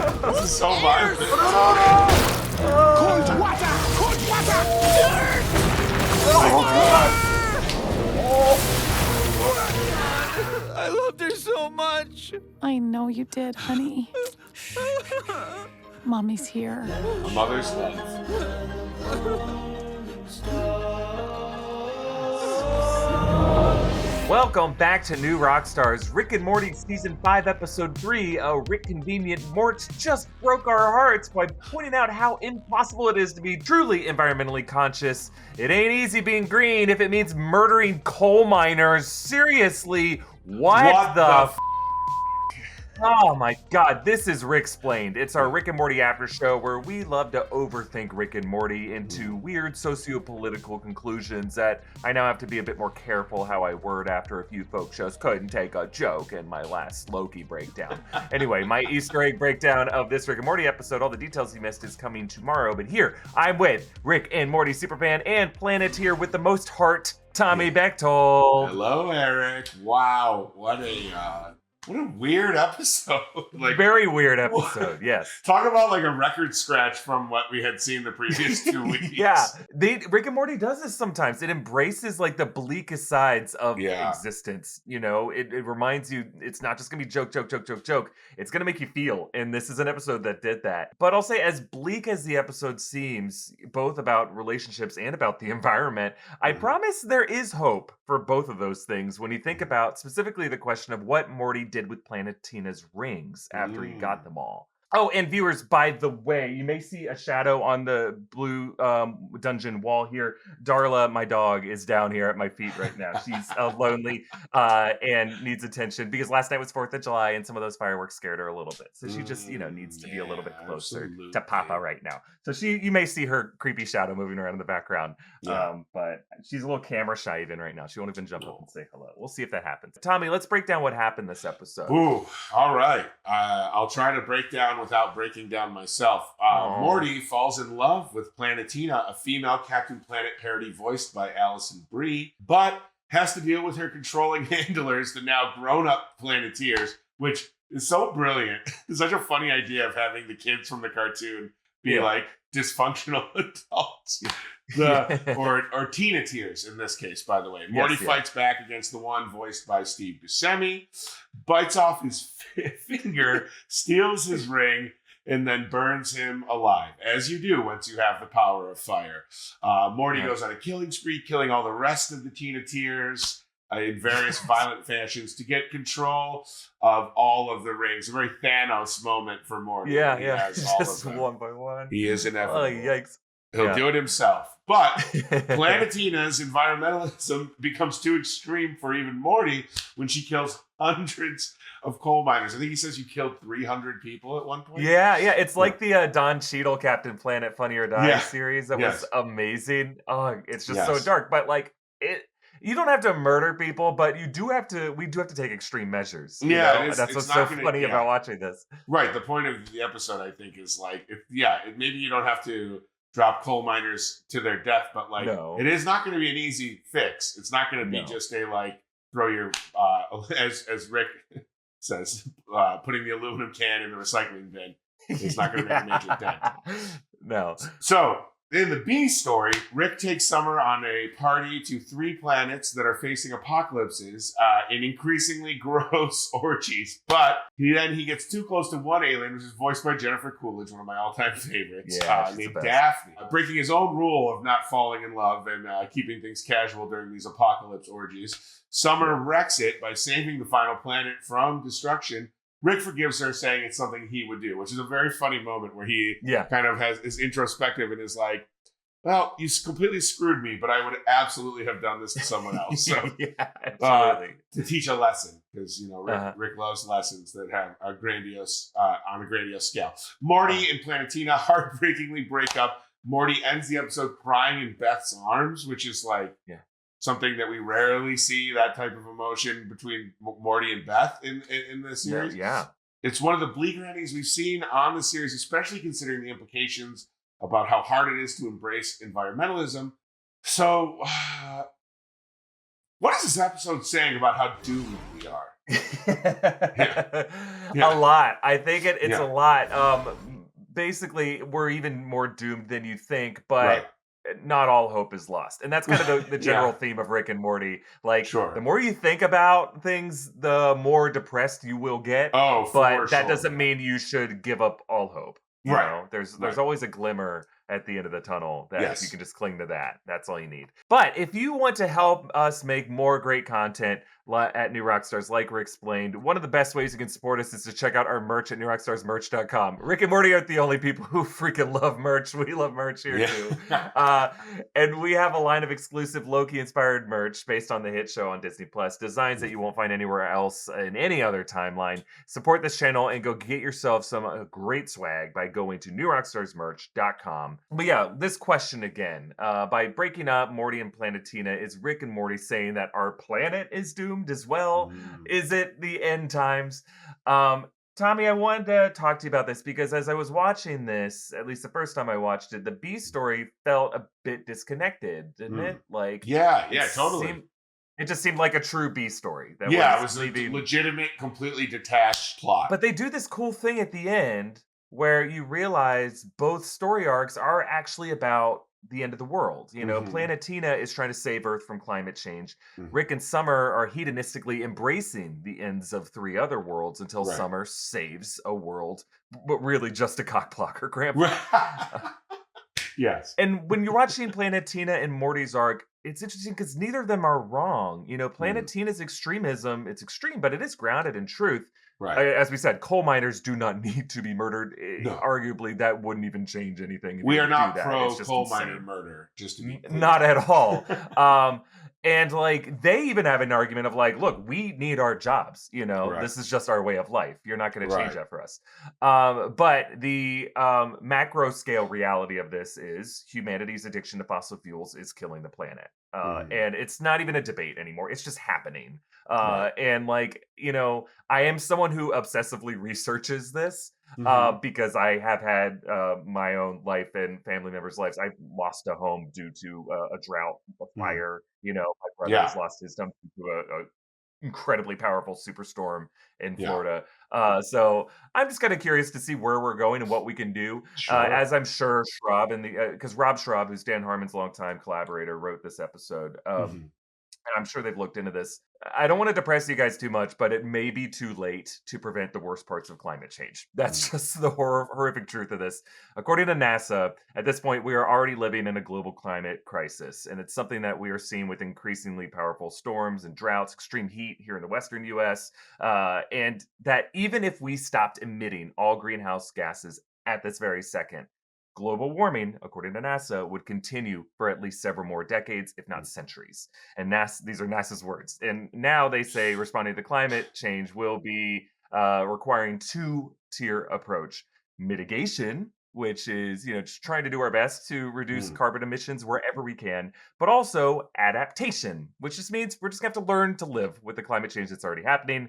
This is so violent. Cold water! Cold water! I loved her so much. I know you did, honey. Mommy's here. A mother's love. Welcome back to New Rockstars, Rick and Morty Season 5, Episode 3. Rick Convenient Mort just broke our hearts by pointing out how impossible it is to be truly environmentally conscious. It ain't easy being green if it means murdering coal miners. Seriously, what the Oh my god, this is Ricksplained. It's our Rick and Morty after show where we love to overthink Rick and Morty into weird socio-political conclusions that I now have to be a bit more careful how I word after a few folks just couldn't take a joke in my last Loki breakdown. Anyway, my Easter egg breakdown of this Rick and Morty episode, all the details you missed, is coming tomorrow. But here, I'm with Rick and Morty superfan and Planeteer with the most heart, Tommy Bechtold. Hello, Erik. Wow, what a weird episode. Very weird episode, yes. Talk about like a record scratch from what we had seen the previous 2 weeks. Yeah, Rick and Morty does this sometimes. It embraces like the bleakest sides of existence. You know, it reminds you it's not just gonna be joke. It's gonna make you feel. And this is an episode that did that. But I'll say, as bleak as the episode seems, both about relationships and about the environment, I promise there is hope for both of those things when you think about specifically the question of what Morty did with Planetina's rings after he got them all. Oh, and viewers, by the way, you may see a shadow on the blue dungeon wall here. Darla, my dog, is down here at my feet right now. She's lonely and needs attention because last night was 4th of July and some of those fireworks scared her a little bit. So she just, needs to be a little bit closer to Papa right now. So you may see her creepy shadow moving around in the background. But she's a little camera shy even right now. She won't even jump up and say hello. We'll see if that happens. Tommy, let's break down what happened this episode. Ooh, all right. I'll try to break down without breaking down myself. Morty falls in love with Planetina, a female Captain Planet parody voiced by Allison Brie, but has to deal with her controlling handlers, the now grown-up Planeteers, which is so brilliant. It's such a funny idea of having the kids from the cartoon be like dysfunctional adults. Or Teen-a-tears in this case, by the way. Morty fights back against the one voiced by Steve Buscemi, bites off his finger, steals his ring, and then burns him alive, as you do once you have the power of fire. Morty goes on a killing spree, killing all the rest of the Teen-a-tears in various violent fashions to get control of all of the rings. A very Thanos moment for Morty. He has all just of them. one by one. He is inevitable. Oh, yikes. He'll do it himself. But Planetina's environmentalism becomes too extreme for even Morty when she kills hundreds of coal miners. I think he says you killed 300 people at one point. Yeah. It's like the Don Cheadle Captain Planet Funny or Die series. That was amazing. Oh, it's just so dark. But like you don't have to murder people, but we do have to take extreme measures. That's what's so funny about watching this. Right. The point of the episode, I think, is like, maybe you don't have to drop coal miners to their death, but like it is not going to be an easy fix. It's not going to be just a like throw your as Rick says, putting the aluminum can in the recycling bin. It's not going to make a major dent. No. So in the B story, Rick takes Summer on a party to 3 planets that are facing apocalypses in increasingly gross orgies. But he gets too close to one alien, which is voiced by Jennifer Coolidge, one of my all-time favorites, named Daphne. Breaking his own rule of not falling in love and keeping things casual during these apocalypse orgies, Summer wrecks it by saving the final planet from destruction. Rick forgives her, saying it's something he would do, which is a very funny moment where he kind of is introspective and is like, well, you completely screwed me, but I would absolutely have done this to someone else. So, to teach a lesson, because Rick loves lessons that have a grandiose on a grandiose scale. Morty and Planetina heartbreakingly break up. Morty ends the episode crying in Beth's arms, which is like something that we rarely see, that type of emotion between Morty and Beth in this series. Yeah. It's one of the bleaker endings we've seen on the series, especially considering the implications about how hard it is to embrace environmentalism. So, what is this episode saying about how doomed we are? Yeah. A Yeah. lot. I think it's a Yeah. lot. Basically, we're even more doomed than you think, Right. but not all hope is lost. And that's kind of the general Yeah. theme of Rick and Morty. Like, the Sure. more you think about things, the more depressed you will get. Oh, for But that sure. doesn't mean you should give up all hope. You Right. know, there's Right. always a glimmer at the end of the tunnel that if you Yes. can just cling to that, that's all you need. But if you want to help us make more great content at New Rockstars, like Rick explained, one of the best ways you can support us is to check out our merch at newrockstarsmerch.com. Rick and Morty aren't the only people who freaking love merch. We love merch here too. And we have a line of exclusive Loki-inspired merch based on the hit show on Disney Plus, designs that you won't find anywhere else in any other timeline. Support this channel and go get yourself some great swag by going to newrockstarsmerch.com. But yeah, this question again. By breaking up Morty and Planetina, is Rick and Morty saying that our planet is doomed as well? Is it the end times? Tommy, I wanted to talk to you about this because as I was watching this, at least the first time I watched it, the B story felt a bit disconnected, didn't it? Like, yeah, totally. It just seemed like a true B story. It was a legitimate, completely detached plot. But they do this cool thing at the end where you realize both story arcs are actually about the end of the world. You know, Planetina is trying to save Earth from climate change. Rick and Summer are hedonistically embracing the ends of 3 other worlds until Summer saves a world, but really just a cockblocker grandpa. Yes. And when you're watching Planetina and Morty's arc, it's interesting because neither of them are wrong. You know, Planetina's extremism, it's extreme, but it is grounded in truth. Right. As we said, coal miners do not need to be murdered. No. Arguably, that wouldn't even change anything. We are not pro coal miner murder, just to be clear. Not at all. And like they even have an argument of like, look, we need our jobs. You know, this is just our way of life. You're not going to change that for us. But the macro scale reality of this is humanity's addiction to fossil fuels is killing the planet. And it's not even a debate anymore. It's just happening. And like, you know, I am someone who obsessively researches this because I have had my own life and family members' lives. I've lost a home due to a drought, a fire. You know, my brother has lost his home to a incredibly powerful superstorm in Florida. So I'm just kind of curious to see where we're going and what we can do. As I'm sure Schraub because Rob Schraub, who's Dan Harmon's longtime collaborator, wrote this episode. And I'm sure they've looked into this. I don't want to depress you guys too much, but it may be too late to prevent the worst parts of climate change. That's just the horrific truth of this. According to NASA, at this point, we are already living in a global climate crisis. And it's something that we are seeing with increasingly powerful storms and droughts, extreme heat here in the Western US. And that even if we stopped emitting all greenhouse gases at this very second, global warming, according to NASA, would continue for at least several more decades, if not centuries. And these are NASA's words. And now they say responding to climate change will be requiring 2-tier approach. Mitigation, which is, you know, just trying to do our best to reduce carbon emissions wherever we can, but also adaptation, which just means we're just going to have to learn to live with the climate change that's already happening.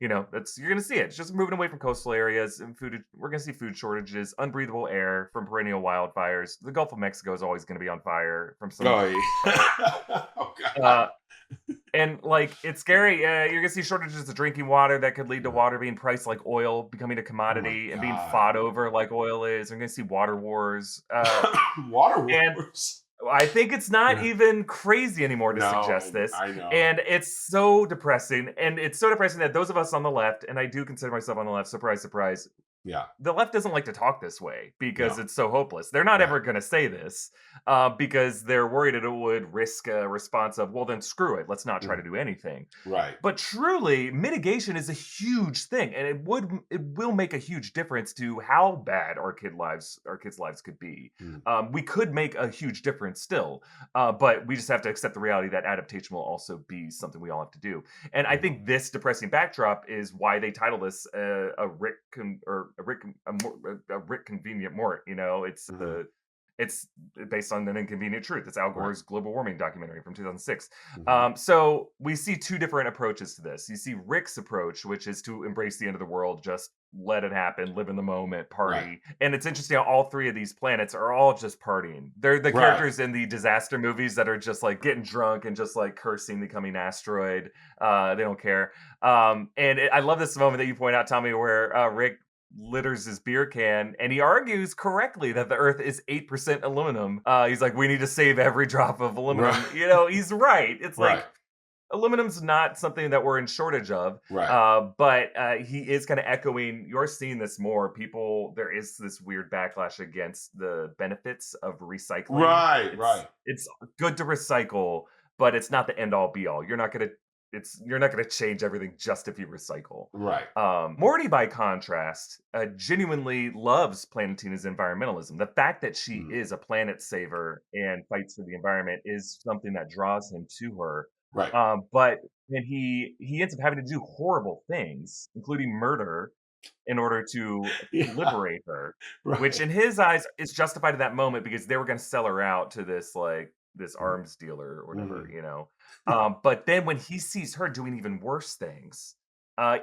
You know, you're going to see it. It's just moving away from coastal areas and we're going to see food shortages, unbreathable air from perennial wildfires. The Gulf of Mexico is always going to be on fire from some. Oh God. And like, it's scary. You're going to see shortages of drinking water that could lead to water being priced like oil, becoming a commodity and being fought over like oil is. We're going to see water wars. Water wars. I think it's not even crazy anymore to suggest this. I know. And it's so depressing. And it's so depressing that those of us on the left, and I do consider myself on the left, surprise, surprise. Yeah. The left doesn't like to talk this way because it's so hopeless. They're not ever going to say this because they're worried it would risk a response of, well, then screw it. Let's not try to do anything. Right. But truly, mitigation is a huge thing. And it will make a huge difference to how bad our kids' lives could be. We could make a huge difference still. But we just have to accept the reality that adaptation will also be something we all have to do. And I think this depressing backdrop is why they title this a Rick Convenient Mort. You know, it's It's based on an inconvenient truth. It's Al Gore's global warming documentary from 2006. Mhm. So we see two different approaches to this. You see Rick's approach, which is to embrace the end of the world, just let it happen, live in the moment, party. Right. And it's interesting how all three of these planets are all just partying. They're the Right. characters in the disaster movies that are just like getting drunk and just like cursing the coming asteroid. They don't care. I love this moment that you point out, Tommy, where Rick litters his beer can, and he argues correctly that the Earth is 8% aluminum. He's like, we need to save every drop of aluminum. Right. He's right. It's Right. like aluminum's not something that we're in shortage of. Right. But he is kind of echoing. You're seeing this more. There is this weird backlash against the benefits of recycling. Right. It's good to recycle, but it's not the end all be all. You're not gonna change everything just if you recycle. Right. Morty, by contrast, genuinely loves Planetina's environmentalism. The fact that she is a planet saver and fights for the environment is something that draws him to her. Right. But then he ends up having to do horrible things, including murder, in order to liberate her, Right. which in his eyes is justified in that moment because they were going to sell her out to this arms dealer or whatever, but then when he sees her doing even worse things,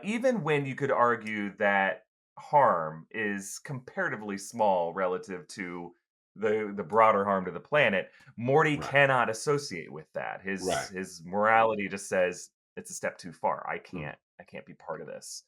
even when you could argue that harm is comparatively small relative to the broader harm to the planet, Morty cannot associate with that. His morality just says it's a step too far. I can't be part of this.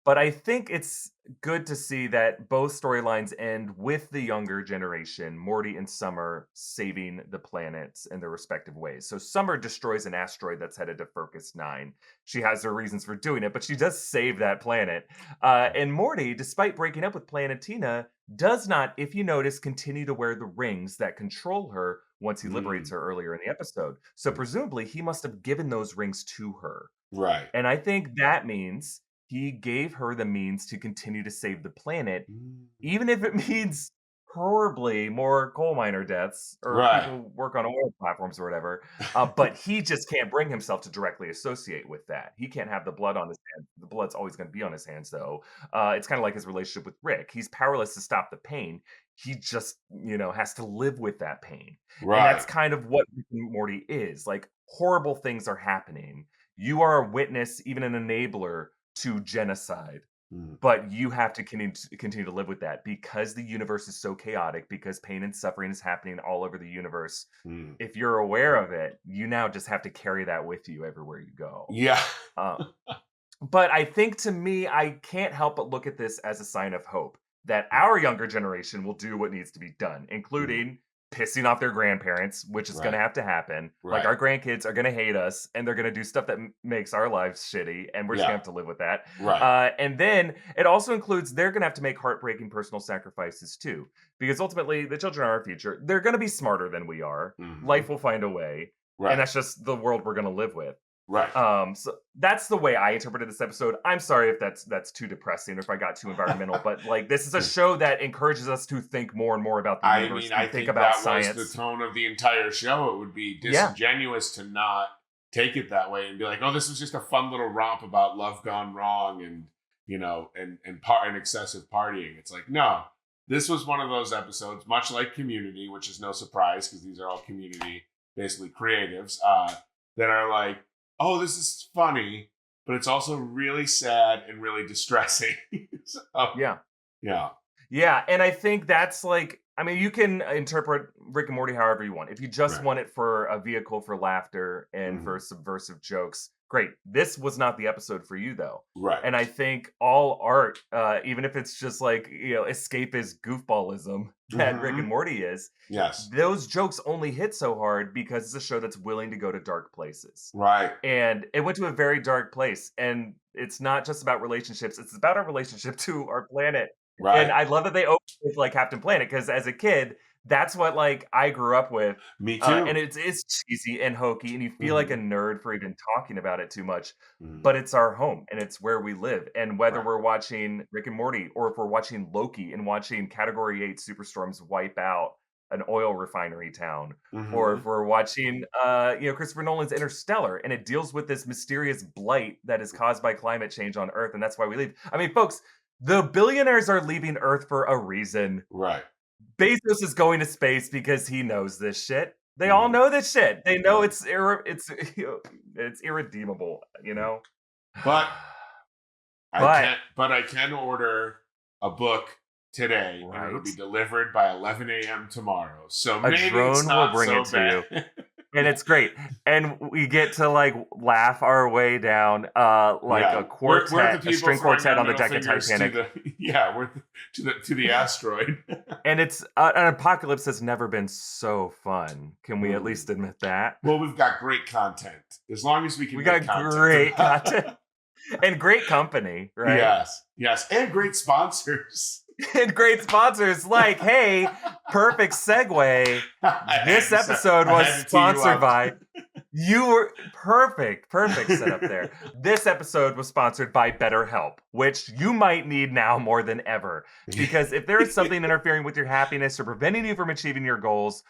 But I think it's good to see that both storylines end with the younger generation, Morty and Summer, saving the planets in their respective ways. So Summer destroys an asteroid that's headed to Focus 9. She has her reasons for doing it, but she does save that planet. And Morty, despite breaking up with Planetina, does not, if you notice, continue to wear the rings that control her once he liberates her earlier in the episode. So presumably he must have given those rings to her. Right. And I think that means he gave her the means to continue to save the planet, even if it means horribly more coal miner deaths or people who work on oil platforms or whatever. But he just can't bring himself to directly associate with that. He can't have the blood on his hands. The blood's always going to be on his hands, though. It's kind of like his relationship with Rick. He's powerless to stop the pain. He just, has to live with that pain. Right. And that's kind of what Rick and Morty is. Like, horrible things are happening. You are a witness, even an enabler to genocide, but you have to continue to live with that because the universe is so chaotic, because pain and suffering is happening all over the universe. If you're aware of it, you now just have to carry that with you everywhere you go. Yeah. But I think, to me, I can't help but look at this as a sign of hope that our younger generation will do what needs to be done, including pissing off their grandparents, which is going to have to happen. Like, our grandkids are going to hate us, and they're going to do stuff that makes our lives shitty, and we're just going to have to live with that. And then it also includes they're going to have to make heartbreaking personal sacrifices too, because ultimately the children are our future. They're going to be smarter than we are. Life will find a way, and that's just the world we're going to live with. So that's the way I interpreted this episode. I'm sorry if that's too depressing or if I got too environmental, but like, this is a show that encourages us to think more and more about the universe. I think about that science. was the tone of the entire show. It would be disingenuous to not take it that way and be like, oh, this was just a fun little romp about love gone wrong and and excessive partying. It's like, no, this was one of those episodes, much like Community, which is no surprise because these are all Community, basically creatives, that are like, oh, this is funny, but it's also really sad and really distressing. Yeah, and I think that's like, I mean, you can interpret Rick and Morty however you want. If you just want it for a vehicle for laughter and for subversive jokes, great. This was not the episode for you, though. And I think all art, even if it's just like, escapist goofballism that Rick and Morty is, those jokes only hit so hard because it's a show that's willing to go to dark places. And it went to a very dark place. And it's not just about relationships. It's about our relationship to our planet. And I love that they open with like Captain Planet, because as a kid, that's what like I grew up with. Me too. And it's cheesy and hokey, and you feel like a nerd for even talking about it too much. But it's our home, and it's where we live. And whether we're watching Rick and Morty, or if we're watching Loki and watching Category 8 superstorms wipe out an oil refinery town, or if we're watching Christopher Nolan's Interstellar, and it deals with this mysterious blight that is caused by climate change on Earth, and that's why we leave. I mean, folks, the billionaires are leaving Earth for a reason. Bezos is going to space because he knows this shit. They all know this shit. They know it's irredeemable, you know. But I can order a book today, and it'll be delivered by 11 a.m. tomorrow. So maybe a drone will bring it to you. And it's great. And we get to like laugh our way down a quartet, a string quartet on the deck of Titanic. We're to the asteroid. And it's an apocalypse has never been so fun. Can we at least admit that? Well, we've got great content. As long as we got great content. And great company, right? Yes. And great sponsors. And great sponsors like, hey, perfect segue. This episode was sponsored by. You were perfect setup there. This episode was sponsored by BetterHelp, which you might need now more than ever. Because if there is something interfering with your happiness or preventing you from achieving your goals,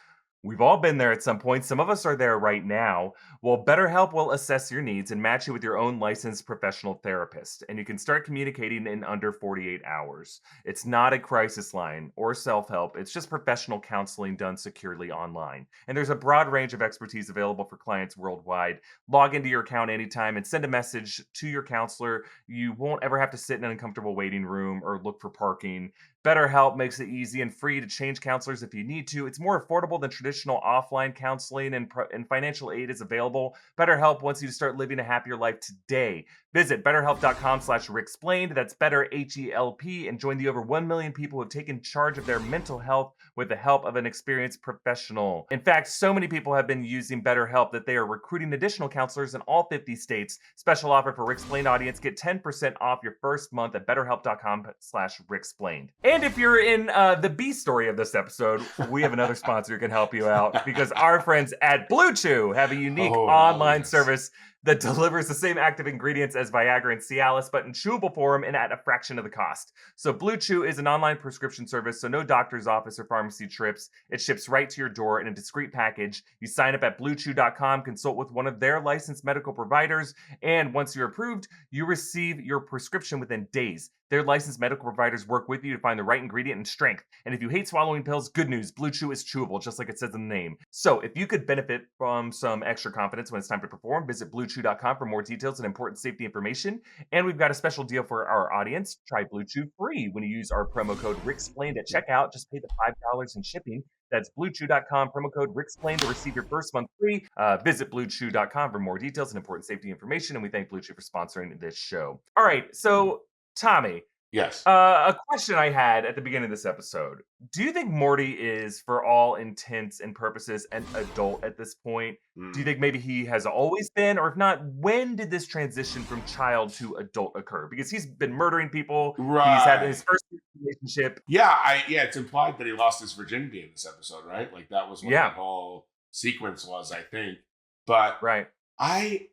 we've all been there at some point. Some of us are there right now. Well, BetterHelp will assess your needs and match you with your own licensed professional therapist. And you can start communicating in under 48 hours. It's not a crisis line or self-help. It's just professional counseling done securely online. And there's a broad range of expertise available for clients worldwide. Log into your account anytime and send a message to your counselor. You won't ever have to sit in an uncomfortable waiting room or look for parking. BetterHelp makes it easy and free to change counselors if you need to. It's more affordable than traditional offline counseling, and financial aid is available. BetterHelp wants you to start living a happier life today. Visit BetterHelp.com/Ricksplained. That's better, H-E-L-P, and join the over 1 million people who have taken charge of their mental health with the help of an experienced professional. In fact, so many people have been using BetterHelp that they are recruiting additional counselors in all 50 states. Special offer for Ricksplained audience. Get 10% off your first month at BetterHelp.com/Ricksplained. And if you're in the B story of this episode, we have another sponsor who can help you out, because our friends at Blue Chew have a unique online service that delivers the same active ingredients as Viagra and Cialis, but in chewable form and at a fraction of the cost. So Blue Chew is an online prescription service, so no doctor's office or pharmacy trips. It ships right to your door in a discreet package. You sign up at BlueChew.com, consult with one of their licensed medical providers, and once you're approved, you receive your prescription within days. Their licensed medical providers work with you to find the right ingredient and strength. And if you hate swallowing pills, good news, Blue Chew is chewable, just like it says in the name. So if you could benefit from some extra confidence when it's time to perform, visit BlueChew.com for more details and important safety information. And we've got a special deal for our audience. Try Blue Chew free when you use our promo code Ricksplained at checkout. Just pay the $5 in shipping. That's BlueChew.com, promo code Ricksplained to receive your first month free. Visit BlueChew.com for more details and important safety information. And we thank Blue Chew for sponsoring this show. All right, so Tommy. Yes. A question I had at the beginning of this episode. Do you think Morty is, for all intents and purposes, an adult at this point? Do you think maybe he has always been? Or if not, when did this transition from child to adult occur? Because he's been murdering people. Right. He's had his first relationship. Yeah, it's implied that he lost his virginity in this episode, right? Like that was what the whole sequence was, I think. But right. I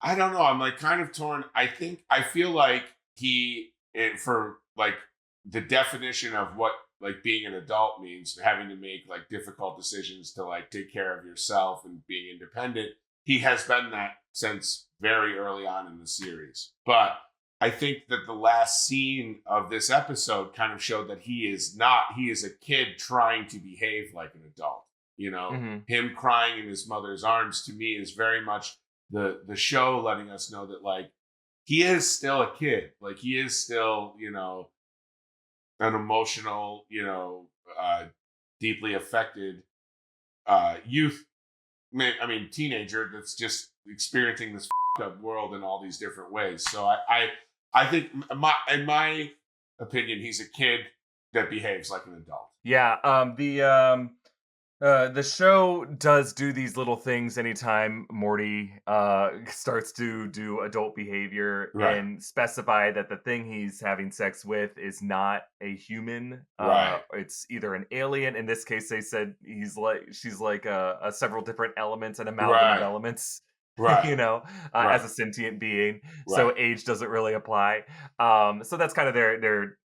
don't know. I'm like kind of torn. I feel like for like the definition of what like being an adult means, having to make like difficult decisions to like take care of yourself and being independent, he has been that since very early on in the series. But I think that the last scene of this episode kind of showed that he is a kid trying to behave like an adult. You know, him crying in his mother's arms to me is very much the show letting us know that like he is still a kid. Like he is still, you know, an emotional, you know, deeply affected youth. I mean, teenager that's just experiencing this up world in all these different ways. So I think in my opinion, he's a kid that behaves like an adult. Yeah. The show does do these little things anytime Morty starts to do adult behavior, right, and specify that the thing he's having sex with is not a human. Right. It's either an alien. In this case, they said she's like a several different elements, an amalgam of elements. Right. You know, as a sentient being. Right. So age doesn't really apply. So that's kind of their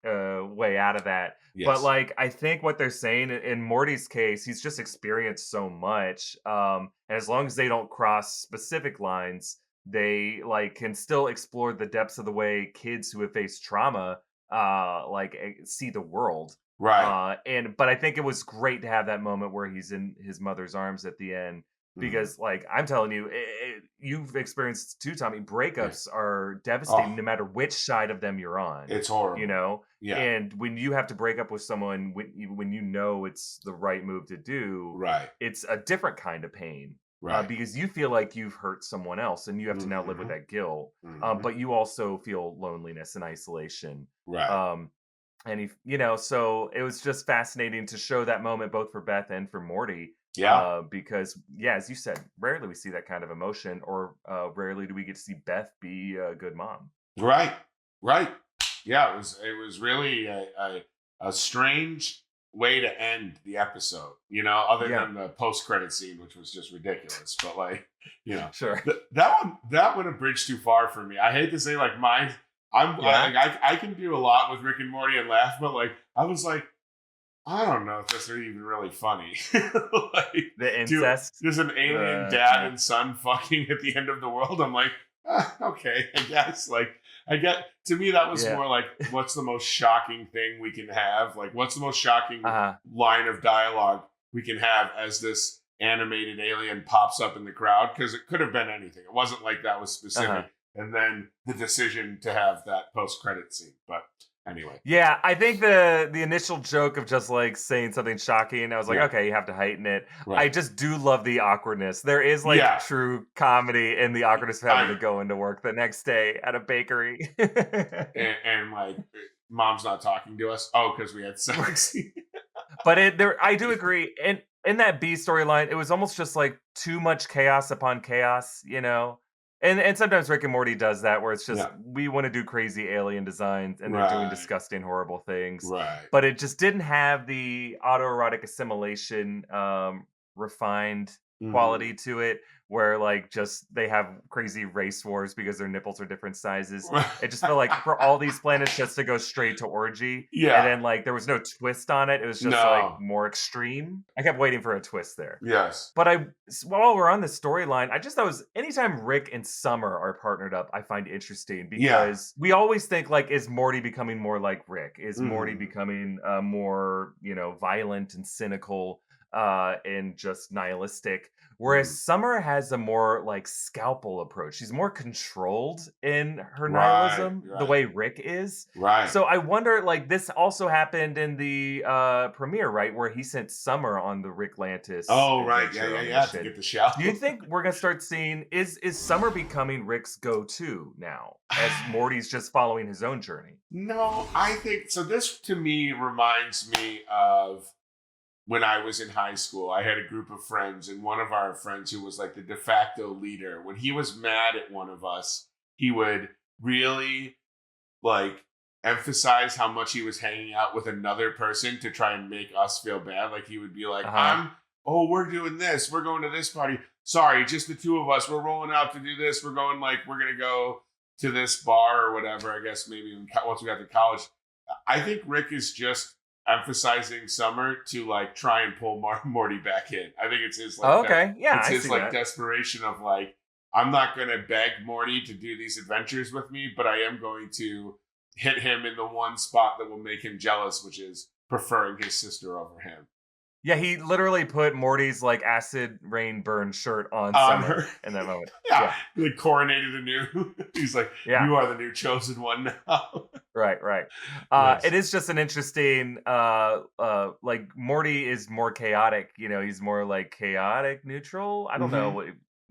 way out of that. Yes. But like, I think what they're saying in Morty's case, he's just experienced so much. And as long as they don't cross specific lines, they like can still explore the depths of the way kids who have faced trauma see the world. Right. But I think it was great to have that moment where he's in his mother's arms at the end. Because, like, I'm telling you, you've experienced too, Tommy. Breakups are devastating no matter which side of them you're on. It's horrible. You know? Yeah. And when you have to break up with someone, when you know it's the right move to do, it's a different kind of pain. Right. Because you feel like you've hurt someone else and you have to now live with that guilt. But you also feel loneliness and isolation. Right. And, so it was just fascinating to show that moment both for Beth and for Morty. Yeah. Because, as you said, rarely we see that kind of emotion, or rarely do we get to see Beth be a good mom. Right. Yeah, it was really a strange way to end the episode, other than the post-credit scene, which was just ridiculous. But sure, that went a bridge too far for me. I hate to say, like, mine. I can do a lot with Rick and Morty and laugh, but I was like, I don't know if this is even really funny. Like, the incest. There's an alien dad and son fucking at the end of the world. I'm like, okay, I guess. Like, to me, that was more like, what's the most shocking thing we can have? Like, what's the most shocking line of dialogue we can have as this animated alien pops up in the crowd? Because it could have been anything. It wasn't like that was specific. And then the decision to have that post-credit scene. But anyway. Yeah, I think the initial joke of just like saying something shocking, I was like, okay, you have to heighten it. Right. I just do love the awkwardness. There is true comedy in the awkwardness of having to go into work the next day at a bakery. and like, mom's not talking to us. Oh, because we had sex. But I do agree. And in that B storyline, it was almost just like too much chaos upon chaos, And sometimes Rick and Morty does that, where it's just, we want to do crazy alien designs, and they're doing disgusting, horrible things. Right. But it just didn't have the autoerotic assimilation, refined quality to it, where like just they have crazy race wars because their nipples are different sizes. It just felt like for all these planets just to go straight to orgy. Yeah. And then like there was no twist on it. It was just like more extreme. I kept waiting for a twist there. Yes. But while we're on the storyline, I just thought anytime Rick and Summer are partnered up, I find interesting because we always think like, is Morty becoming more like Rick? Is Morty becoming more, violent and cynical? And just nihilistic, whereas Summer has a more like scalpel approach. She's more controlled in her nihilism, the way Rick is. Right. So I wonder, like, this also happened in the premiere, right, where he sent Summer on the Ricklantis. Oh, right, yeah, to get the shell. Do you think we're gonna start seeing is Summer becoming Rick's go-to now, as Morty's just following his own journey? No, I think so. This to me reminds me of when I was in high school. I had a group of friends, and one of our friends who was like the de facto leader, when he was mad at one of us, he would really like emphasize how much he was hanging out with another person to try and make us feel bad. Like he would be like, we're doing this. We're going to this party. Sorry, just the two of us. We're rolling out to do this. We're going we're going to go to this bar or whatever, I guess maybe once we got to college. I think Rick is just emphasizing Summer to like try and pull Morty back in. I think it's his like it's his like desperation of like, I'm not gonna beg Morty to do these adventures with me, but I am going to hit him in the one spot that will make him jealous, which is preferring his sister over him. Yeah, he literally put Morty's like acid rain burn shirt on Summer in that moment. He like coronated anew. He's like, you are the new chosen one now. Right. Yes. It is just an interesting, like Morty is more chaotic. He's more like chaotic neutral. I don't know.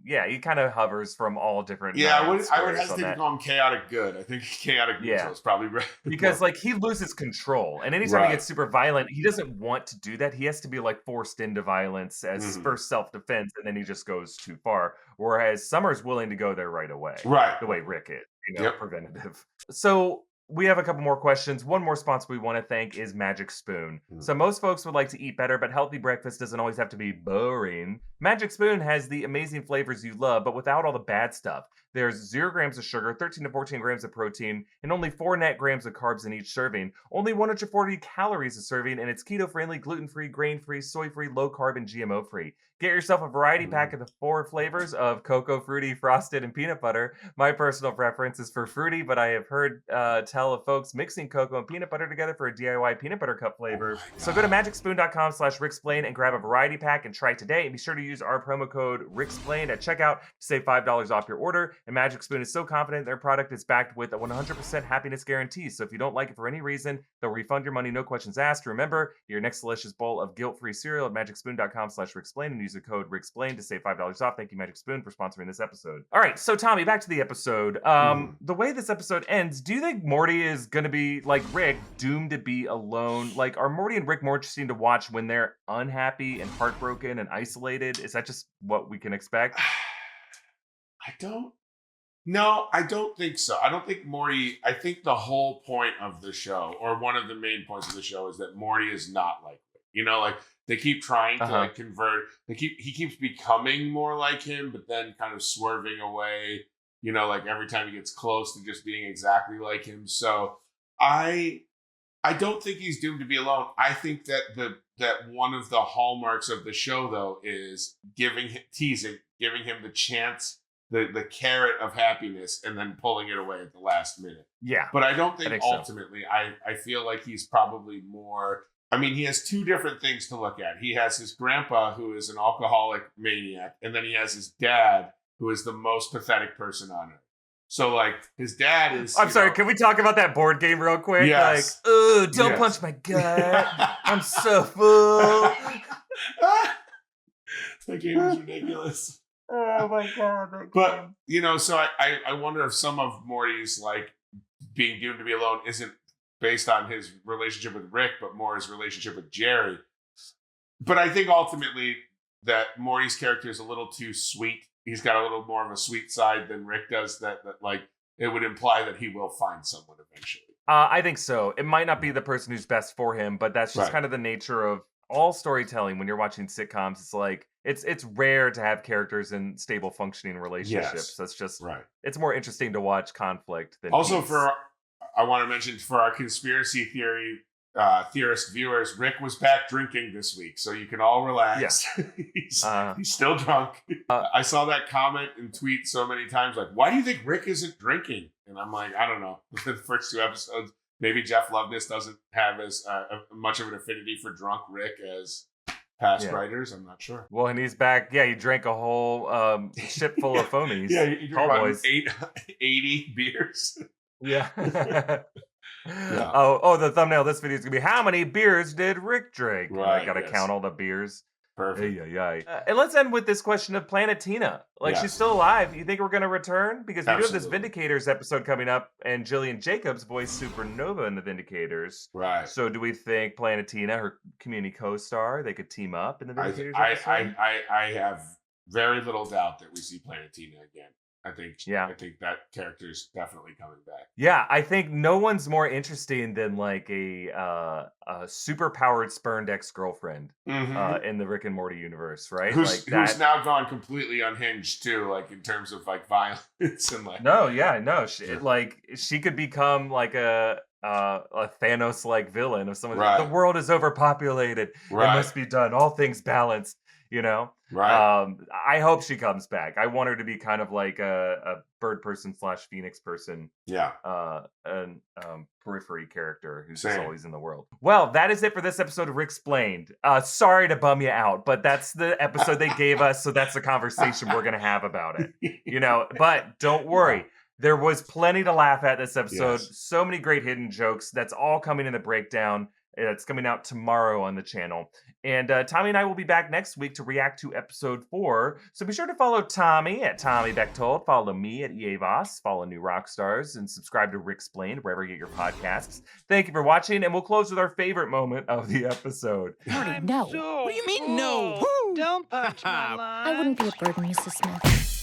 Yeah, he kind of hovers from all different. Yeah, I would hesitate to call him chaotic good. I think chaotic neutral is probably right. Because like he loses control, and anytime he gets super violent, he doesn't want to do that. He has to be like forced into violence as first self-defense, and then he just goes too far. Whereas Summer's willing to go there right away, the way Rick is, preventative. So we have a couple more questions. One more sponsor we want to thank is Magic Spoon. So most folks would like to eat better, but healthy breakfast doesn't always have to be boring. Magic Spoon has the amazing flavors you love, but without all the bad stuff. There's 0 grams of sugar, 13 to 14 grams of protein, and only 4 net grams of carbs in each serving. Only 140 calories a serving, and it's keto-friendly, gluten-free, grain-free, soy-free, low-carb, and GMO-free. Get yourself a variety pack of the 4 flavors of cocoa, fruity, frosted, and peanut butter. My personal preference is for fruity, but I have heard tell of folks mixing cocoa and peanut butter together for a DIY peanut butter cup flavor. So go to magicspoon.com/Ricksplained and grab a variety pack and try today. And be sure to use our promo code Ricksplained at checkout to save $5 off your order. And Magic Spoon is so confident their product is backed with a 100% happiness guarantee. So if you don't like it for any reason, they'll refund your money, no questions asked. Remember, your next delicious bowl of guilt-free cereal at magicspoon.com/Ricksplained and use the code Ricksplained to save $5 off. Thank you, Magic Spoon, for sponsoring this episode. All right, so Tommy, back to the episode. The way this episode ends, do you think Morty is going to be, like Rick, doomed to be alone? Like, are Morty and Rick more interesting to watch when they're unhappy and heartbroken and isolated? Is that just what we can expect? I don't think so. I don't think Morty, I think the whole point of the show, or one of the main points of the show, is that Morty is not like Rick. You know, like, they keep trying to like convert. He keeps becoming more like him, but then kind of swerving away. You know, like every time he gets close to just being exactly like him. So I don't think he's doomed to be alone. I think that that one of the hallmarks of the show, though, is giving him the chance, the carrot of happiness, and then pulling it away at the last minute. Yeah, but I don't think ultimately. So. I feel like he's probably more. I mean, he has 2 different things to look at. He has his grandpa, who is an alcoholic maniac, and then he has his dad, who is the most pathetic person on earth. So, like, his dad is... I'm sorry, can we talk about that board game real quick? Yes. Like, ooh, don't punch my gut. I'm so full. That game is ridiculous. Oh, my God. But, you know, so I wonder if some of Morty's, like, being doomed to be alone isn't based on his relationship with Rick, but more his relationship with Jerry. But I think ultimately that Morty's character is a little too sweet. He's got a little more of a sweet side than Rick does, that like it would imply that he will find someone eventually. I think so. It might not be the person who's best for him, but that's just kind of the nature of all storytelling. When you're watching sitcoms, it's like it's rare to have characters in stable functioning relationships. Yes. That's just it's more interesting to watch conflict than also peace. I want to mention for our conspiracy theorist viewers, Rick was back drinking this week, so you can all relax. Yeah. he's still drunk. I saw that comment and tweet so many times, like, why do you think Rick isn't drinking? And I'm like, I don't know. The first 2 episodes, maybe Jeff Loveness doesn't have as much of an affinity for drunk Rick as past writers. I'm not sure. Well, and he's back. Yeah, he drank a whole ship full of foamies. Yeah, he drank 80 beers. Yeah. Oh, the thumbnail of this video is gonna be how many beers did Rick drink? Right. I gotta count all the beers. Perfect. And let's end with this question of Planetina. Like, she's still alive. You think we're gonna return? Because we do have this Vindicators episode coming up, and Jillian Jacobs voiced Supernova in the Vindicators. Right. So do we think Planetina, her community co-star, they could team up in the Vindicators episode? I have very little doubt that we see Planetina again. I think that character is definitely coming back. Yeah, I think no one's more interesting than like a super powered spurned ex-girlfriend in the Rick and Morty universe, right? Who's now gone completely unhinged too, like in terms of like violence and like. She could become like a Thanos like villain of someone. Right. The world is overpopulated. Right. It must be done. All things balanced. You know, I hope she comes back. I want her to be kind of like a bird person / Phoenix person. Yeah. And periphery character who's just always in the world. Well, that is it for this episode of Ricksplained. Sorry to bum you out, but that's the episode they gave us, so that's the conversation we're gonna have about it. You know, but don't worry. There was plenty to laugh at this episode. Yes. So many great hidden jokes. That's all coming in the breakdown. It's coming out tomorrow on the channel. And Tommy and I will be back next week to react to episode 4. So be sure to follow Tommy at Tommy Bechtold. Follow me at EA Voss. Follow New Rockstars. And subscribe to Ricksplained wherever you get your podcasts. Thank you for watching. And we'll close with our favorite moment of the episode. Morty, no. What do you mean, no? Don't punch my line. I wouldn't be a burden, Mrs. Smith.